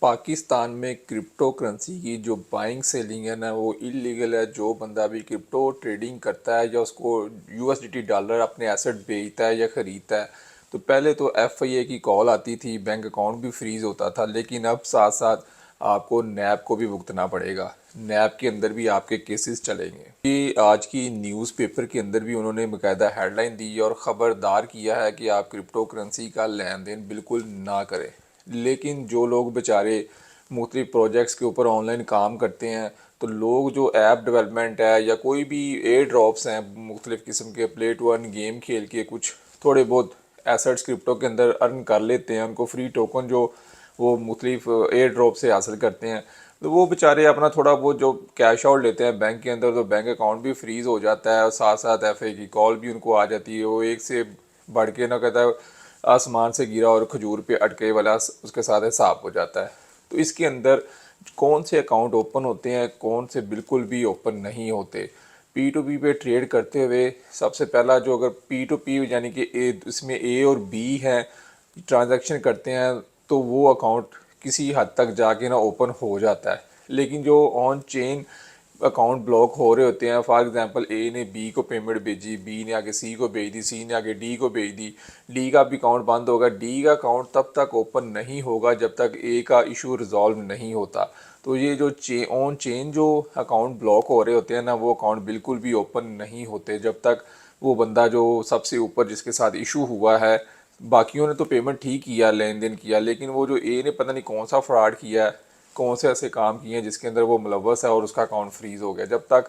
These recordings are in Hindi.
पाकिस्तान में क्रिप्टो करेंसी की जो बाइंग सेलिंग है ना वो इलीगल है। जो बंदा भी क्रिप्टो ट्रेडिंग करता है या उसको यूएसडीटी डॉलर अपने एसेट बेचता है या ख़रीदता है तो पहले तो एफआईए की कॉल आती थी, बैंक अकाउंट भी फ्रीज़ होता था। लेकिन अब साथ साथ आपको नैब को भी भुगतना पड़ेगा। नैब के अंदर भी आपके केसेस चलेंगे। ये आज की न्यूज़पेपर के अंदर भी उन्होंने बाकायदा हेडलाइन दी और ख़बरदार किया है कि आप क्रिप्टो करेंसी का लेन देन बिल्कुल ना करें। लेकिन जो लोग बेचारे मुख्तलिफ प्रोजेक्ट्स के ऊपर ऑनलाइन काम करते हैं तो लोग जो ऐप डेवलपमेंट है या कोई भी एयर ड्रॉप्स हैं मुख्तलिफ किस्म के प्ले टू अर्न गेम खेल के कुछ थोड़े बहुत एसेट्स क्रिप्टो के अंदर अर्न कर लेते हैं, उनको फ्री टोकन जो वो मुख्तलिफ एयर ड्रॉप से हासिल करते हैं तो वो बेचारे अपना थोड़ा बहुत जो कैश आउट लेते हैं बैंक के अंदर तो बैंक अकाउंट भी फ्रीज़ हो जाता है और साथ साथ एफए की कॉल भी उनको आ जाती है। वो एक से बढ़ के ना कहता है आसमान से गिरा और खजूर पे अटके वाला उसके साथ हिसाब हो जाता है। तो इसके अंदर कौन से अकाउंट ओपन होते हैं, कौन से बिल्कुल भी ओपन नहीं होते। पी टू पी पे ट्रेड करते हुए सबसे पहला जो अगर पी टू पी यानी कि इसमें ए और बी है ट्रांजैक्शन करते हैं तो वो अकाउंट किसी हद तक जाके ना ओपन हो जाता है। लेकिन जो ऑन चेन अकाउंट ब्लॉक हो रहे होते हैं, फॉर एग्जांपल ए ने बी को पेमेंट भेजी, बी ने आगे सी को भेज दी, सी ने आगे डी को भेज दी, डी का भी अकाउंट बंद होगा। डी का अकाउंट तब तक ओपन नहीं होगा जब तक ए का इशू रिजॉल्व नहीं होता। तो ये जो ऑन चेन जो अकाउंट ब्लॉक हो रहे होते हैं ना वो अकाउंट बिल्कुल भी ओपन नहीं होते जब तक वो बंदा जो सबसे ऊपर जिसके साथ इशू हुआ है, बाकियों ने तो पेमेंट ठीक किया, लेन देन किया, लेकिन वो जो ए ने पता नहीं कौन सा फ्रॉड किया है, कौन से ऐसे काम किए हैं जिसके अंदर वो मुलव्वस है और उसका अकाउंट फ्रीज़ हो गया। जब तक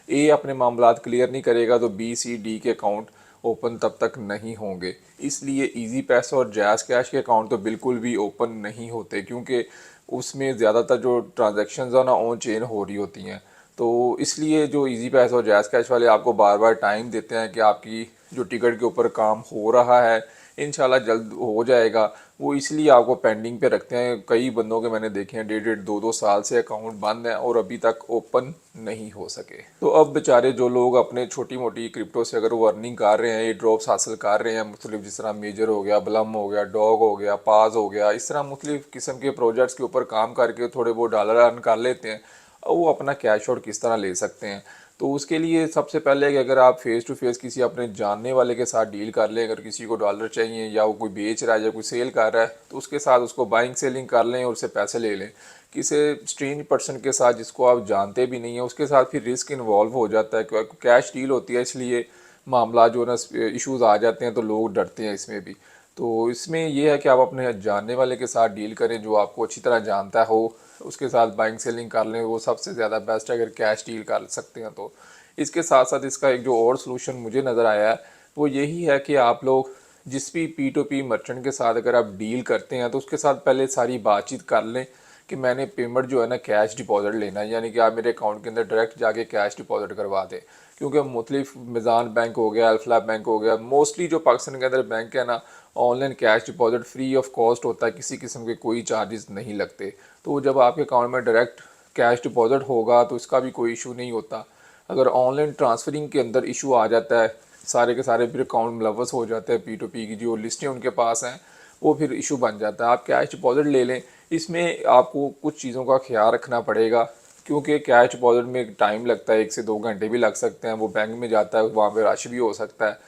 ए अपने मामलात क्लियर नहीं करेगा तो बी सी डी के अकाउंट ओपन तब तक नहीं होंगे। इसलिए इजी पैसा और जैज़ कैश के अकाउंट तो बिल्कुल भी ओपन नहीं होते क्योंकि उसमें ज़्यादातर जो ट्रांजैक्शंस है ना ऑन चेन हो रही होती हैं। तो इसलिए जो इजी पैसा और जैज़ कैश वाले आपको बार बार टाइम देते हैं कि आपकी जो टिकट के ऊपर काम हो रहा है इंशाल्लाह जल्द हो जाएगा, वो इसलिए आपको पेंडिंग पे रखते हैं। कई बंदों के मैंने देखे हैं 1.5 2 2 साल से अकाउंट बंद है और अभी तक ओपन नहीं हो सके। तो अब बेचारे जो लोग अपने छोटी मोटी क्रिप्टो से अगर वो अर्निंग कर रहे हैं, ये ड्रॉप्स हासिल कर रहे हैं मुख्तलिफ, जिस तरह मेजर हो गया, बलम हो गया, डॉग हो गया, पाज हो गया, इस तरह मुख्तलिफ किस्म के प्रोजेक्ट्स के ऊपर काम करके थोड़े बहुत डॉलर अर्न कर लेते हैं, वो अपना कैश आउट किस तरह ले सकते हैं। तो उसके लिए सबसे पहले कि अगर आप फेस टू फेस किसी अपने जानने वाले के साथ डील कर लें, अगर किसी को डॉलर चाहिए या वो कोई बेच रहा है या कोई सेल कर रहा है तो उसके साथ उसको बाइंग सेलिंग कर लें और उससे पैसे ले लें। किसी स्ट्रेंज पर्सन के साथ जिसको आप जानते भी नहीं हैं उसके साथ फिर रिस्क इन्वॉल्व हो जाता है क्योंकि कैश डील होती है, इसलिए मामला जो ना इश्यूज़ आ जाते हैं तो लोग डरते हैं इसमें भी। तो इसमें यह है कि आप अपने जानने वाले के साथ डील करें जो आपको अच्छी तरह जानता हो, उसके साथ बाइंग सेलिंग कर लें, वो सबसे ज़्यादा बेस्ट है अगर कैश डील कर सकते हैं तो। इसके साथ साथ इसका एक जो और सलूशन मुझे नज़र आया है वो यही है कि आप लोग जिस भी पी टू पी मर्चेंट के साथ अगर आप डील करते हैं तो उसके साथ पहले सारी बातचीत कर लें कि मैंने पेमेंट जो है ना कैश डिपॉजिट लेना है, यानी कि आप मेरे अकाउंट के अंदर डायरेक्ट जाके कैश डिपॉजिट करवा दें। क्योंकि मुख्तलिफ मिज़ान बैंक हो गया, अल्फला बैंक हो गया, मोस्टली जो पाकिस्तान के अंदर बैंक है ना online cash deposit free of cost होता है, किसी किस्म के कोई चार्जेस नहीं लगते। तो जब आपके अकाउंट में डायरेक्ट कैश डिपॉजिट होगा तो इसका भी कोई इशू नहीं होता। अगर ऑनलाइन ट्रांसफरिंग के अंदर इशू आ जाता है, सारे के सारे फिर अकाउंट मुलव्वस हो जाते हैं, पी टू पी की जो लिस्टें उनके पास हैं वो फिर इशू बन जाता है। आप कैश डिपॉजिट ले लें, इसमें आपको कुछ चीज़ों का ख्याल रखना पड़ेगा क्योंकि कैश डिपॉजिट में टाइम लगता है, 1 से 2 घंटे भी लग सकते हैं। वो बैंक में जाता है, वहाँ पर रश भी हो सकता है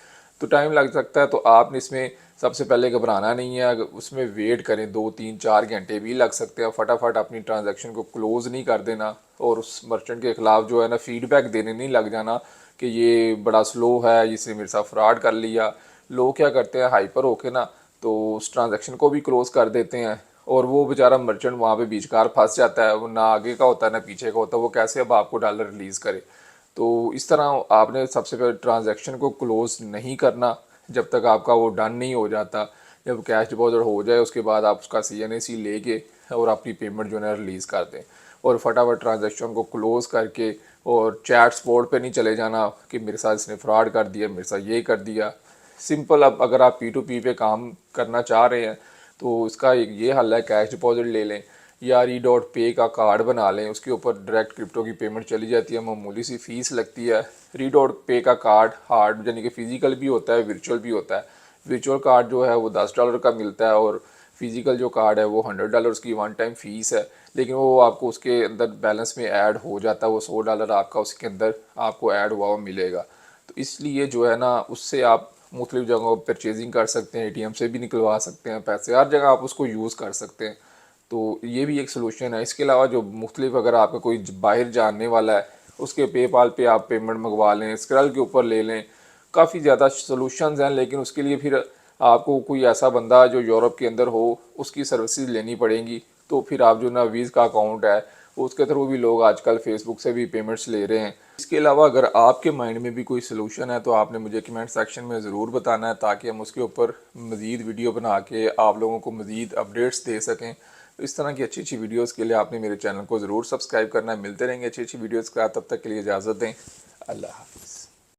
तो टाइम लग सकता है। तो आपने इसमें सबसे पहले घबराना नहीं है, उसमें वेट करें, 2 3 4 घंटे भी लग सकते हैं। फटाफट अपनी ट्रांजैक्शन को क्लोज़ नहीं कर देना और उस मर्चेंट के ख़िलाफ़ जो है ना फीडबैक देने नहीं लग जाना कि ये बड़ा स्लो है, इसने मेरे साथ फ्रॉड कर लिया। लोग क्या करते हैं हाइपर होके ना तो उस ट्रांजैक्शन को भी क्लोज़ कर देते हैं और वो बेचारा मर्चेंट वहाँ पे बीचकार फंस जाता है, वो ना आगे का होता है ना पीछे का होता है, वो कैसे अब आपको डॉलर रिलीज़ करे। तो इस तरह आपने सबसे पहले ट्रांजैक्शन को क्लोज़ नहीं करना जब तक आपका वो डन नहीं हो जाता। जब कैश डिपॉजिट हो जाए उसके बाद आप उसका CNAC लेके और अपनी पेमेंट जो है रिलीज़ कर दें और फटाफट ट्रांजैक्शन को क्लोज़ करके और चैट स्पॉट पे नहीं चले जाना कि मेरे साथ इसने फ्रॉड कर दिया, मेरे साथ ये कर दिया। सिंपल, अब अगर आप पी टू पी पे काम करना चाह रहे हैं तो इसका एक ये हल है, कैश डिपॉजिट ले लें या री.पे का कार्ड बना लें, उसके ऊपर डायरेक्ट क्रिप्टो की पेमेंट चली जाती है, मामूली सी फ़ीस लगती है। री.पे का कार्ड हार्ड यानी कि फ़िज़िकल भी होता है, वर्चुअल भी होता है। वर्चुअल कार्ड जो है वो $10 का मिलता है और फिज़िकल जो कार्ड है वो $100 की वन टाइम फ़ीस है, लेकिन वो आपको उसके अंदर बैलेंस में ऐड हो जाता है, वो $100 आपका उसके अंदर आपको ऐड हुआ हुआ मिलेगा। तो इसलिए जो है ना उससे आप मुख्तलिफ़ जगहों पर परचेजिंग कर सकते हैं, ATM से भी निकलवा सकते हैं पैसे, हर जगह आप उसको यूज़ कर सकते हैं। तो ये भी एक सलूशन है। इसके अलावा जो मुख्तलिफ अगर आपका कोई बाहर जानने वाला है उसके पेपाल पे आप पेमेंट मंगवा लें, स्क्रल के ऊपर ले लें, काफ़ी ज़्यादा सॉल्यूशंस हैं। लेकिन उसके लिए फिर आपको कोई ऐसा बंदा जो यूरोप के अंदर हो उसकी सर्विसेज लेनी पड़ेंगी। तो फिर आप जो ना वीज़ का अकाउंट है उसके थ्रू भी लोग आजकल फेसबुक से भी पेमेंट्स ले रहे हैं। इसके अलावा अगर आपके माइंड में भी कोई सलूशन है तो आपने मुझे कमेंट सेक्शन में ज़रूर बताना है, ताकि हम उसके ऊपर मज़ीद वीडियो बना के आप लोगों को मज़ीद अपडेट्स दे सकें। तो इस तरह की अच्छी अच्छी वीडियोस के लिए आपने मेरे चैनल को ज़रूर सब्सक्राइब करना है। मिलते रहेंगे अच्छी अच्छी वीडियोस के साथ, तब तक के लिए इजाज़त दें। अल्लाह हाफ़िज़।